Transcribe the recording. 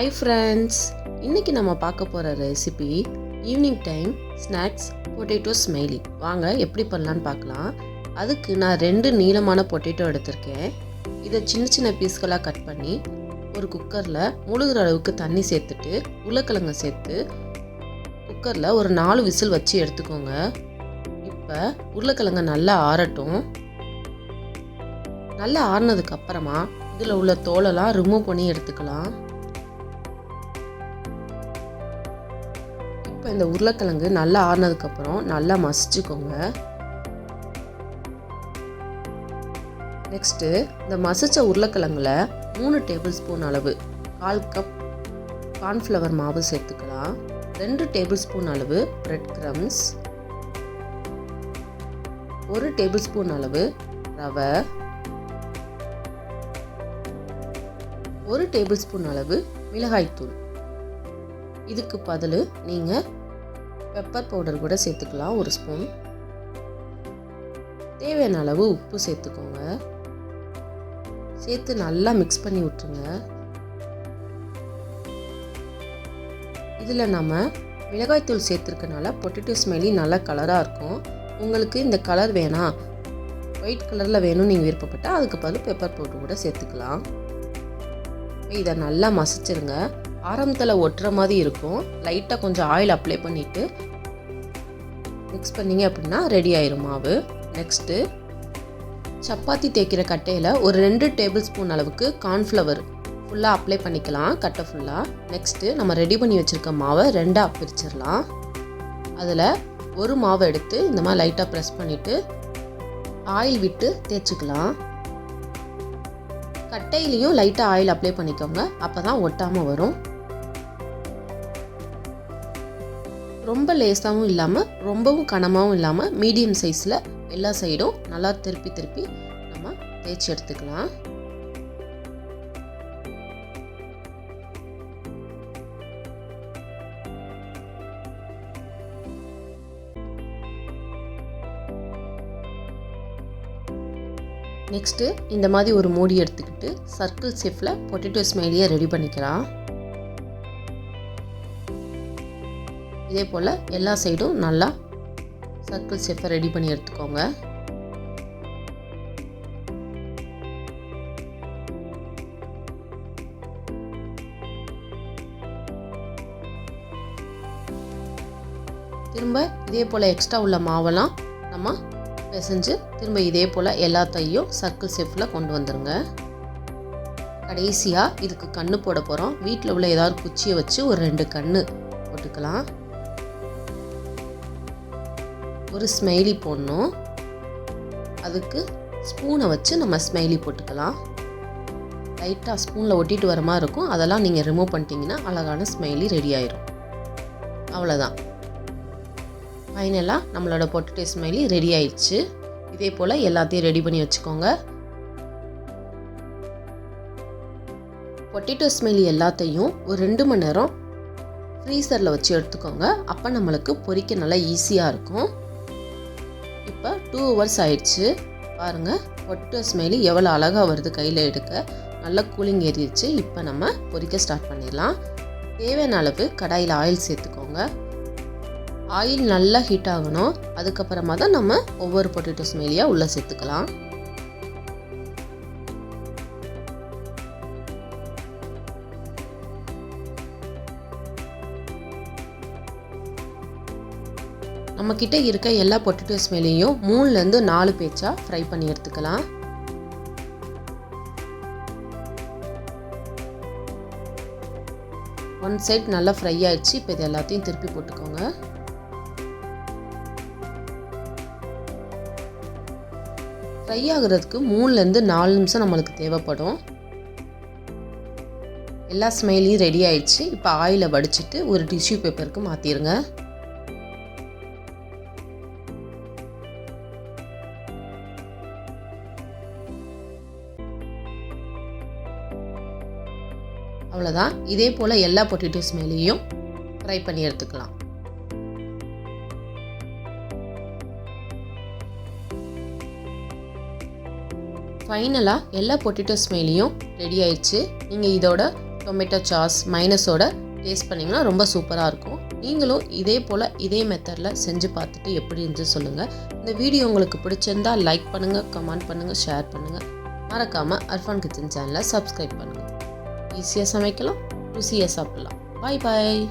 Hi friends, இன்றைக்கி நம்ம பார்க்க போகிற recipe evening time snacks potato smiley. வாங்க எப்படி பண்ணலான்னு பார்க்கலாம். அதுக்கு நான் 2 நீளமான பொட்டேட்டோ எடுத்திருக்கேன். இதை சின்ன சின்ன பீஸ்களாக கட் பண்ணி ஒரு குக்கரில் முழுகிற அளவுக்கு தண்ணி சேர்த்துட்டு உருளைக்கிழங்கை சேர்த்து குக்கரில் ஒரு 4 விசில் வச்சு எடுத்துக்கோங்க. இப்போ உருளைக்கிழங்கை நல்லா ஆறட்டும். நல்லா ஆறினதுக்கப்புறமா இதில் உள்ள தோலெல்லாம் ரிமூவ் பண்ணி எடுத்துக்கலாம். இப்போ இந்த உருளைக்கிழங்கு நல்லா ஆறினதுக்கப்புறம் நல்லா மசிச்சுக்கோங்க. நெக்ஸ்ட்டு இந்த மசிச்ச உருளைக்கிழங்குல 3 டேபிள் ஸ்பூன் அளவு 1/4 கப் கார்ன்ஃப்ளவர் மாவு சேர்த்துக்கலாம். 2 டேபிள் ஸ்பூன் அளவு பிரெட் கிரம்ஸ், 1 டேபிள் ஸ்பூன் அளவு ரவை, 1 டேபிள் ஸ்பூன் அளவு மிளகாய்த்தூள். இதுக்கு பதில் நீங்கள் பெப்பர் பவுடர் கூட சேர்த்துக்கலாம். 1 ஸ்பூன். தேவையான அளவு உப்பு சேர்த்துக்கோங்க. சேர்த்து நல்லா மிக்ஸ் பண்ணி விட்டுருங்க. இதில் நம்ம மிளகாய்த்தூள் சேர்த்துருக்கனால பொட்டேட்டோ ஸ்மைலி நல்லா கலராக இருக்கும். உங்களுக்கு இந்த கலர் வேணாம், ஒயிட் கலரில் வேணும்னு நீங்கள் விருப்பப்பட்டால் அதுக்கு பதில் பெப்பர் பவுடர் கூட சேர்த்துக்கலாம். இதை நல்லா மசிச்சிருங்க. ஆரம்பத்தில் ஒட்டுற மாதிரி இருக்கும். லைட்டாக கொஞ்சம் ஆயில் அப்ளை பண்ணிவிட்டு மிக்ஸ் பண்ணிங்க அப்படின்னா ரெடி ஆயிரும் மாவு. நெக்ஸ்ட்டு சப்பாத்தி தேய்க்கிற கட்டையில் ஒரு 2 டேபிள் ஸ்பூன் அளவுக்கு கார்ன்ஃப்ளவர் ஃபுல்லாக அப்ளை பண்ணிக்கலாம், கட்டை ஃபுல்லாக. நெக்ஸ்ட்டு நம்ம ரெடி பண்ணி வச்சுருக்க மாவை 2ஆக பிரிச்சிடலாம். அதில் ஒரு மாவை எடுத்து இந்த மாதிரி லைட்டாக ப்ரெஸ் பண்ணிவிட்டு ஆயில் விட்டு தேய்ச்சிக்கலாம். கட்டையிலையும் லைட்டாக ஆயில் அப்ளை பண்ணிக்கோங்க, அப்போ தான் ஒட்டாமல் வரும். ரொம்ப லேசாகவும் இல்லாமல் ரொம்பவும் கனமாகவும் இல்லாமல் மீடியம் சைஸில் எல்லா சைடும் நல்லா திருப்பி நம்ம தேய்ச்சி எடுத்துக்கலாம். நெக்ஸ்ட்டு இந்த மாதிரி ஒரு மூடி எடுத்துக்கிட்டு சர்க்கிள் ஷேப்பில் பொட்டேட்டோ ஸ்மைலியை ரெடி பண்ணிக்கலாம். இதே போல் எல்லா சைடும் நல்லா சர்க்கிள் ஷேப்பை ரெடி பண்ணி எடுத்துக்கோங்க. திரும்ப இதே போல் எக்ஸ்ட்ரா உள்ள மாவெல்லாம் நம்ம பிசைஞ்சு திரும்ப இதே போல் எல்லாத்தையும் சர்க்கிள் ஷேப்பில் கொண்டு வந்துடுங்க. கடைசியாக இதுக்கு கண்ணு போட போகிறோம். வீட்டில் உள்ள ஏதாவது குச்சியை வச்சு ஒரு 2 கண்ணு போட்டுக்கலாம். ஒரு ஸ்மைலி போடணும். அதுக்கு ஸ்பூனை வச்சு நம்ம ஸ்மைலி போட்டுக்கலாம். லைட்டாக ஸ்பூனில் ஒட்டிட்டு வர மாதிரி இருக்கும். அதெல்லாம் நீங்கள் ரிமூவ் பண்ணிட்டீங்கன்னா அழகான ஸ்மைலி ரெடி ஆயிரும். அவ்வளோதான். ஃபைனலாக நம்மளோட பொட்டேட்டோ ஸ்மைலி ரெடி ஆயிடுச்சு. இதே போல் எல்லாத்தையும் ரெடி பண்ணி வச்சுக்கோங்க. பொட்டேட்டோ ஸ்மைலி எல்லாத்தையும் ஒரு 2 மணி நேரம் ஃப்ரீசரில் வச்சு எடுத்துக்கோங்க. அப்போ நம்மளுக்கு பொரிக்க நல்லா ஈஸியாக இருக்கும். இப்போ 2 ஹவர்ஸ் ஆயிடுச்சு. பாருங்கள், பொட்டேட்டோ ஸ்மைலி எவ்வளோ அழகாக வருது. கையில் எடுக்க நல்லா கூலிங் ஏறிடுச்சு. இப்போ நம்ம பொரிக்க ஸ்டார்ட் பண்ணிடலாம். தேவையான அளவு கடாயில் ஆயில் சேர்த்துக்கோங்க. ஆயில் நல்லா ஹீட் ஆகணும். அதுக்கப்புறமா தான் நம்ம ஒவ்வொரு பொட்டேட்டோ ஸ்மைலியாக உள்ளே சேர்த்துக்கலாம். நம்மக்கிட்ட இருக்க எல்லா பொட்டேட்டோ ஸ்மைலியும் 3லேருந்து 4 பேட்சாக ஃப்ரை பண்ணி எடுத்துக்கலாம். ஒன் சைட் நல்லா ஃப்ரை ஆயிடுச்சு. இப்போ இது எல்லாத்தையும் திருப்பி போட்டுக்கோங்க. ஃப்ரை ஆகுறதுக்கு 3லேருந்து 4 நிமிஷம் நம்மளுக்கு தேவைப்படும். எல்லா ஸ்மைலியும் ரெடி ஆயிடுச்சு. இப்போ ஆயிலை வடிச்சிட்டு ஒரு டிஷ்யூ பேப்பருக்கு மாற்றிடுங்க. அவ்வளோதான். இதே போல் எல்லா பொட்டேட்டோ ஸ்மைலியும் ஃப்ரை பண்ணி எடுத்துக்கலாம். ஃபைனலாக எல்லா பொட்டேட்டோ ஸ்மைலியும் ரெடி ஆயிடுச்சு. நீங்கள் இதோட டொமேட்டோ சாஸ் மைனஸோட டேஸ்ட் பண்ணிங்கன்னா ரொம்ப சூப்பராக இருக்கும். நீங்களும் இதே போல் இதே மெத்தடில் செஞ்சு பார்த்துட்டு எப்படி இருந்துச்சு சொல்லுங்கள். இந்த வீடியோ உங்களுக்கு பிடிச்சிருந்தா லைக் பண்ணுங்கள், கமெண்ட் பண்ணுங்கள், ஷேர் பண்ணுங்கள். மறக்காமல் அர்ஃபான் கிச்சன் சேனலை சப்ஸ்கிரைப் பண்ணுங்கள். ஈஸியாக சமைக்கலாம், ருசியாக சாப்பிடலாம். பாய் பாய்.